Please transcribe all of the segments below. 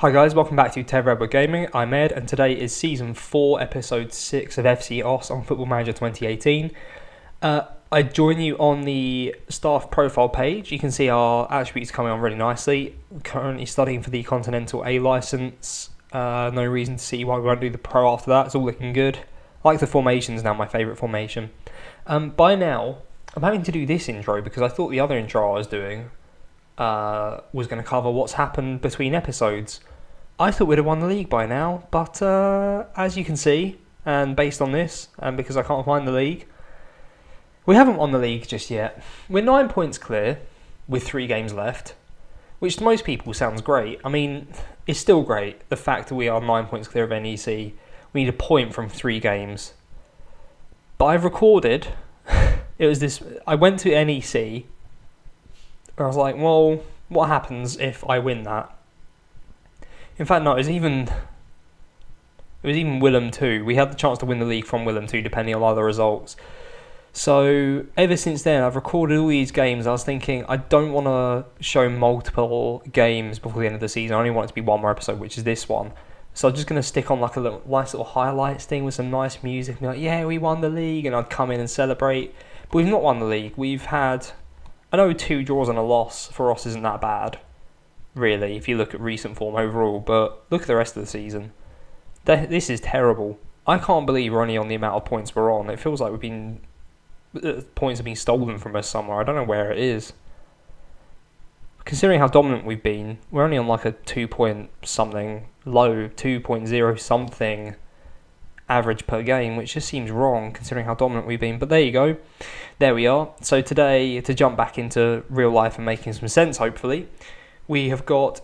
Hi guys, welcome back to TedRedwood Gaming. I'm Ed, and today is Season 4, Episode 6 of FC-OS on Football Manager 2018. I join you on the staff profile page. You can see our attributes coming on really nicely. We're currently studying for the Continental A license. No reason to see why we won't do the Pro after that. It's all looking good. I like the formations now, my favourite formation. By now, I'm having to do this intro because I thought the other intro I was doing was going to cover what's happened between episodes. I thought we'd have won the league by now, but as you can see, and based on this, and because I can't find the league, we haven't won the league just yet. We're 9 points clear, with 3 games left, which to most people sounds great. I mean, it's still great, the fact that we are 9 points clear of NEC. We need a point from 3 games. But I've recorded, it was this, I went to NEC, and I was like, well, what happens if I win that? In fact, no, it was even Willem 2. We had the chance to win the league from Willem 2, depending on other results. So, ever since then, I've recorded all these games. I was thinking, I don't want to show multiple games before the end of the season. I only want it to be one more episode, which is this one. So I'm just going to stick on like a nice little highlights thing with some nice music. And be like, yeah, we won the league. And I'd come in and celebrate. But we've not won the league. We've had, I know 2 draws and a loss for us isn't that bad, really, if you look at recent form overall, but look at the rest of the season. This is terrible. I can't believe we're only on the amount of points we're on. It feels like points have been stolen from us somewhere. I don't know where it is. Considering how dominant we've been, we're only on like a 2 point something, low 2.0 something average per game, which just seems wrong considering how dominant we've been. But there you go. There we are. So today, to jump back into real life and making some sense, hopefully, we have got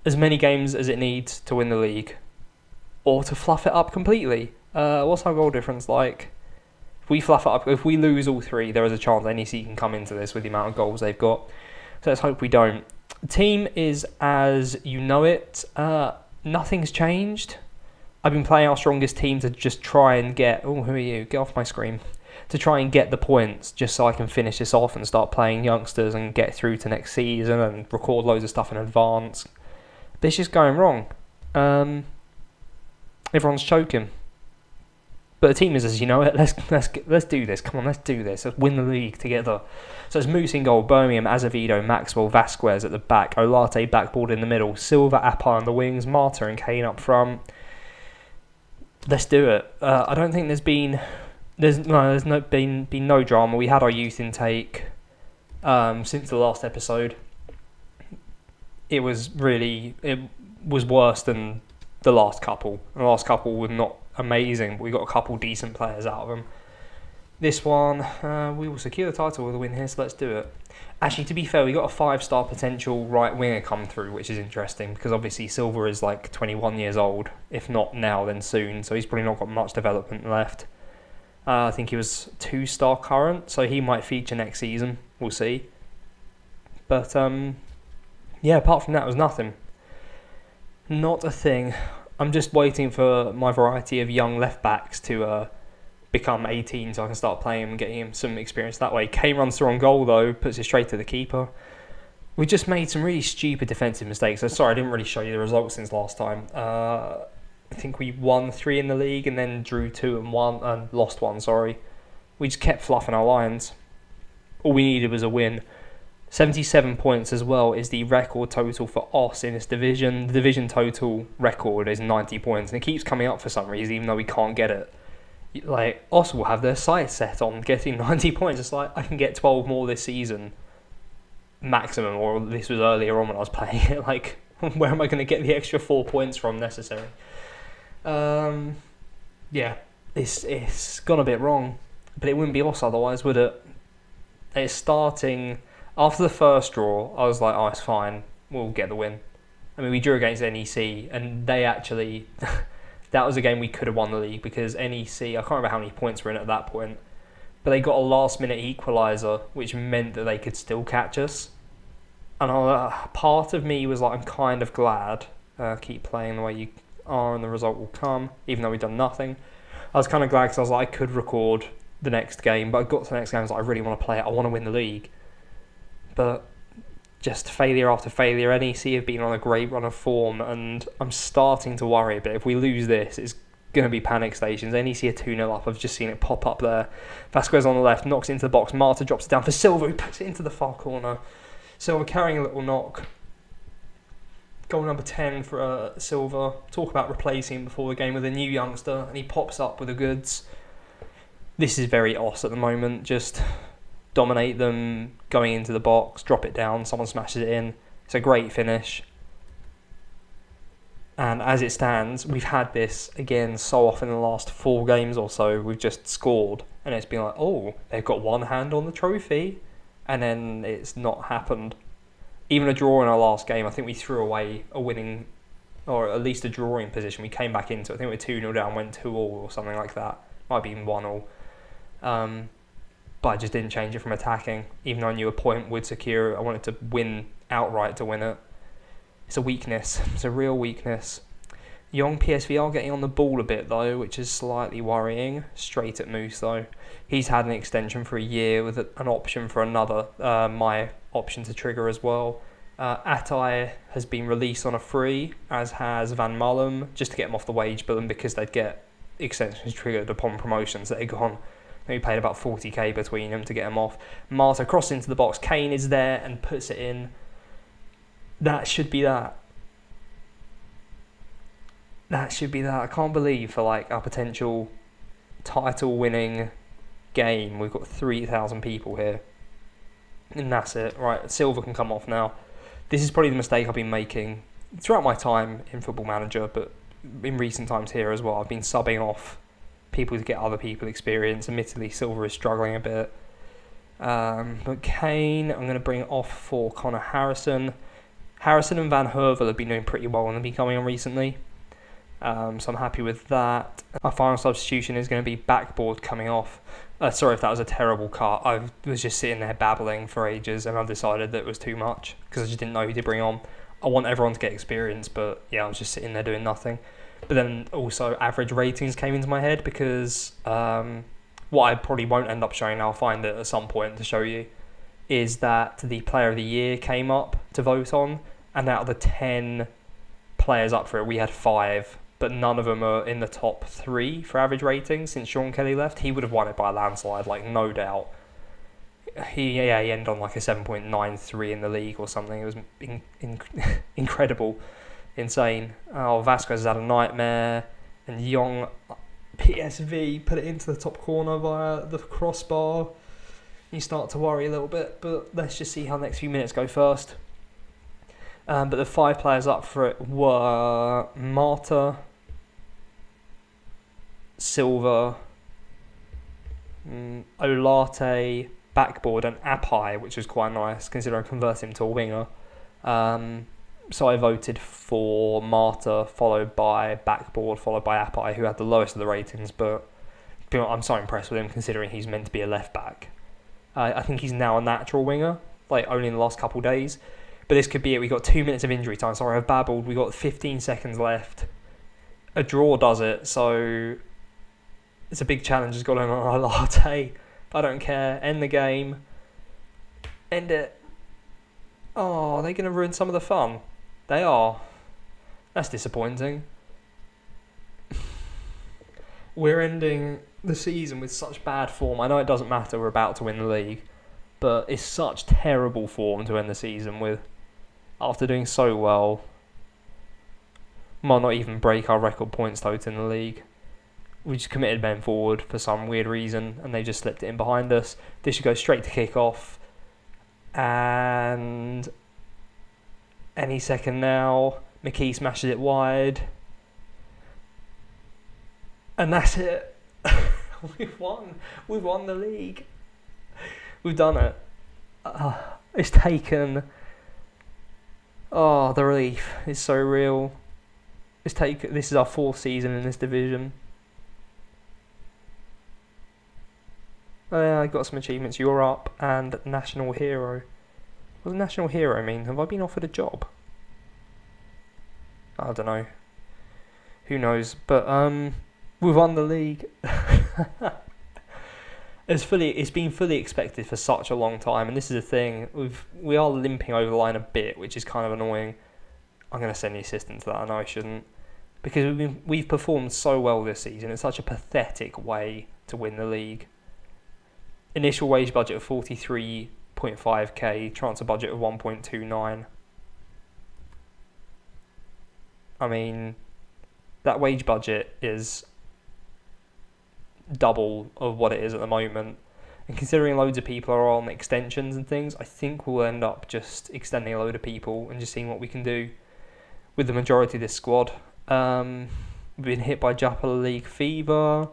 as many games as it needs to win the league, or to fluff it up completely. What's our goal difference like? If we fluff it up, if we lose all 3, there is a chance NEC can come into this with the amount of goals they've got. So let's hope we don't. The team is as you know it. Nothing's changed. I've been playing our strongest team to just try and get... Oh, who are you? Get off my screen. To try and get the points, just so I can finish this off and start playing youngsters and get through to next season and record loads of stuff in advance. But it's just going wrong. Everyone's choking. But the team is as you know it. Let's do this. Come on, let's do this. Let's win the league together. So it's Moose in goal, Birmingham, Azevedo, Maxwell, Vasquez at the back, Olarte backboard in the middle, Silva, Appa on the wings, Marta and Kane up front. Let's do it. I don't think there's been no drama. We had our youth intake since the last episode. It was worse than the last couple. The last couple were not amazing, but we got a couple decent players out of them. This one, we will secure the title with a win here, so let's do it. Actually, to be fair, we got a 5-star potential right winger come through, which is interesting, because obviously Silva is like 21 years old. If not now, then soon, so he's probably not got much development left. I think he was 2-star current, so he might feature next season. We'll see. But, yeah, apart from that, it was nothing. Not a thing. I'm just waiting for my variety of young left-backs to become 18 so I can start playing and getting him some experience that way. Kane runs through on goal, though, puts it straight to the keeper. We just made some really stupid defensive mistakes. So sorry, I didn't really show you the results since last time. I think we won 3 in the league and then drew 2 and lost 1, sorry. We just kept fluffing our lines. All we needed was a win. 77 points as well is the record total for OS in this division. The division total record is 90 points and it keeps coming up for some reason even though we can't get it. Like, OS will have their sights set on getting 90 points. It's like, I can get 12 more this season maximum, or this was earlier on when I was playing it. Like, where am I going to get the extra 4 points from necessary? Yeah, it's gone a bit wrong, but it wouldn't be us otherwise, would it? It's starting after the first draw. I was like, oh, it's fine, we'll get the win. I mean, we drew against NEC, and they actually that was a game we could have won the league because NEC, I can't remember how many points were in at that point, but they got a last-minute equaliser, which meant that they could still catch us. And part of me was like, I'm kind of glad. Keep playing the way you are and the result will come, even though we've done nothing. I was kind of glad because I was like, I could record the next game, but I got to the next game, I was like, I really want to play it, I want to win the league. But just failure after failure. NEC have been on a great run of form, and I'm starting to worry a bit. If we lose this, it's going to be panic stations. NEC are 2-0 up. I've just seen it pop up there. Vasquez on the left, knocks it into the box. Marta drops it down for Silva, who puts it into the far corner. Silva carrying a little knock. Goal number 10 for Silva. Talk about replacing before the game with a new youngster, and he pops up with the goods. This is very os at the moment. Just dominate them, going into the box, drop it down, someone smashes it in. It's a great finish. And as it stands, we've had this again so often in the last 4 games or so. We've just scored, and it's been like, oh, they've got one hand on the trophy, and then it's not happened. Even a draw in our last game, I think we threw away a winning, or at least a drawing position. We came back into it. I think we were 2-0 down, went 2-2 or something like that. Might be even 1-1. But I just didn't change it from attacking, even though I knew a point would secure it. I wanted to win outright to win it. It's a weakness. It's a real weakness. Young PSV are getting on the ball a bit though, which is slightly worrying. Straight at Moose though. He's had an extension for a year with an option for another. My option to trigger as well. Atai has been released on a free, as has Van Mullum, just to get him off the wage bill, and because they'd get extensions triggered upon promotions, they're gone. We paid about 40k between them to get him off. Marta crossed into the box. Kane is there and puts it in. That should be that. That should be that. I can't believe for like our potential title-winning game, we've got 3,000 people here. And that's it. Right, Silva can come off now. This is probably the mistake I've been making throughout my time in Football Manager, but in recent times here as well. I've been subbing off people to get other people experience. Admittedly, Silva is struggling a bit. But Kane, I'm going to bring off for Connor Harrison. Harrison and Van Hervel have been doing pretty well and they've been coming on recently. So I'm happy with that. Our final substitution is going to be Backboard coming off. Sorry if that was a terrible cut. I was just sitting there babbling for ages and I decided that it was too much because I just didn't know who to bring on. I want everyone to get experience, but yeah, I was just sitting there doing nothing. But then also average ratings came into my head because what I probably won't end up showing, I'll find it at some point to show you, is that the Player of the Year came up to vote on, and out of the 10 players up for it, we had 5, but none of them are in the top 3 for average ratings since Sean Kelly left. He would have won it by a landslide, like no doubt. He ended on like a 7.93 in the league or something. It was incredible. Insane. Oh, Vasquez has had a nightmare, and Young PSV put it into the top corner via the crossbar. You start to worry a little bit, but let's just see how the next few minutes go first. But the 5 players up for it were Marta, Silva, Olarte, Backboard, and Apai, which was quite nice considering I converted him to a winger. So I voted for Marta, followed by Backboard, followed by Apai, who had the lowest of the ratings, but I'm so impressed with him considering he's meant to be a left back. I think he's now a natural winger, like only in the last couple of days. But this could be it. We got 2 minutes of injury time. Sorry, I've babbled. We got 15 seconds left. A draw does it, so it's a big challenge. Has got on our latte. But I don't care. End the game. End it. Oh, are they going to ruin some of the fun? They are. That's disappointing. We're ending the season with such bad form. I know it doesn't matter. We're about to win the league. But it's such terrible form to end the season with. After doing so well, might not even break our record points total in the league. We just committed men forward for some weird reason, and they just slipped it in behind us. This should go straight to kick off, and any second now, McKee smashes it wide, and that's it. We've won. We've won the league. We've done it. It's taken. Oh, the relief is so real. This is our 4th season in this division. Oh yeah, I got some achievements. You're up and National Hero. What does National Hero mean? Have I been offered a job? I don't know. Who knows? But we've won the league. It's been fully expected for such a long time, and this is the thing. We are limping over the line a bit, which is kind of annoying. I'm going to send the assistant to that. I know I shouldn't, because we've performed so well this season. It's such a pathetic way to win the league. Initial wage budget of 43.5k, transfer budget of 1.29. I mean, that wage budget is double of what it is at the moment, and considering loads of people are on extensions and things, I think we'll end up just extending a load of people and just seeing what we can do with the majority of this squad. We've been hit by Jupiler League fever,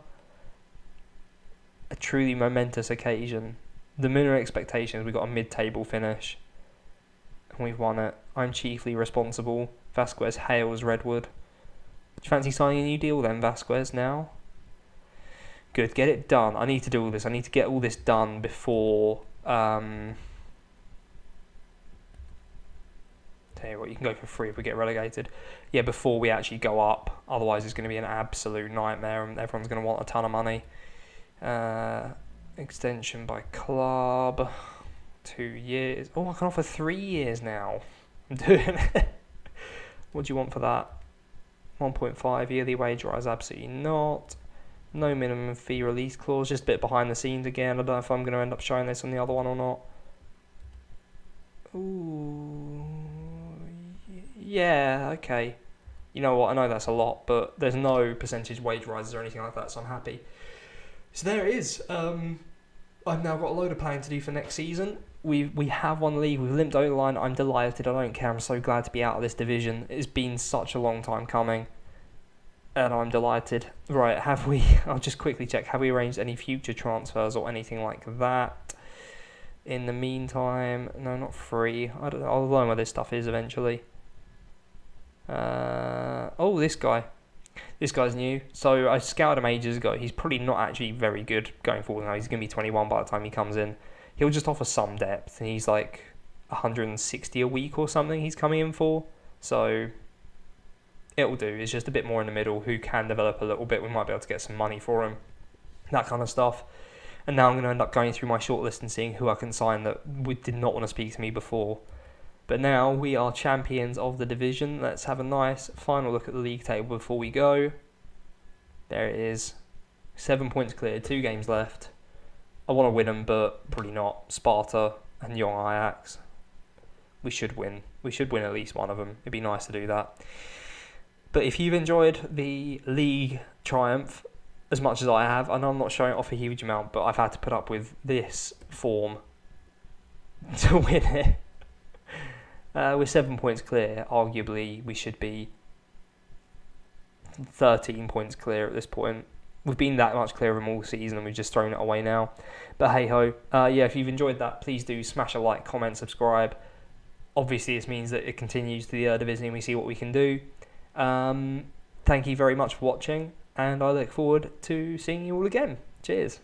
a truly momentous occasion. The minimum expectations, we got a mid-table finish and we've won it. I'm chiefly responsible. Vasquez hails Redwood. Do you fancy signing a new deal then, Vasquez, now? Good, get it done. I need to do all this. I need to get all this done before... tell you what, you can go for free if we get relegated. Yeah, before we actually go up. Otherwise, it's going to be an absolute nightmare and everyone's going to want a ton of money. Extension by club. 2 years. Oh, I can offer 3 years now. I'm doing it. What do you want for that? 1.5 yearly wage rise? Absolutely not. No minimum fee release clause, just a bit behind the scenes again. I don't know if I'm going to end up showing this on the other one or not. Ooh, yeah, okay. You know what, I know that's a lot, but there's no percentage wage rises or anything like that, so I'm happy. So there it is. I've now got a load of planning to do for next season. We have won the league, we've limped over the line. I'm delighted, I don't care, I'm so glad to be out of this division. It's been such a long time coming. And I'm delighted. Right, I'll just quickly check, have we arranged any future transfers or anything like that? In the meantime, no, not free. I'll learn where this stuff is eventually. Oh, this guy. This guy's new. So I scouted him ages ago. He's probably not actually very good going forward now. He's going to be 21 by the time he comes in. He'll just offer some depth. And he's like 160 a week or something he's coming in for. So... it'll do. It's just a bit more in the middle who can develop a little bit. We might be able to get some money for him. That kind of stuff. And now I'm going to end up going through my shortlist and seeing who I can sign that did not want to speak to me before. But now we are champions of the division. Let's have a nice final look at the league table before we go. There it is. 7 points clear, 2 games left. I want to win them, but probably not. Sparta and Young Ajax. We should win. We should win at least one of them. It'd be nice to do that. But if you've enjoyed the league triumph as much as I have, I know I'm not showing off a huge amount, but I've had to put up with this form to win it. We're 7 points clear. Arguably, we should be 13 points clear at this point. We've been that much clear of them all season and we've just thrown it away now. But hey ho. Yeah, if you've enjoyed that, please do smash a like, comment, subscribe. Obviously, this means that it continues to the Eredivisie and we see what we can do. Thank you very much for watching, and I look forward to seeing you all again. Cheers.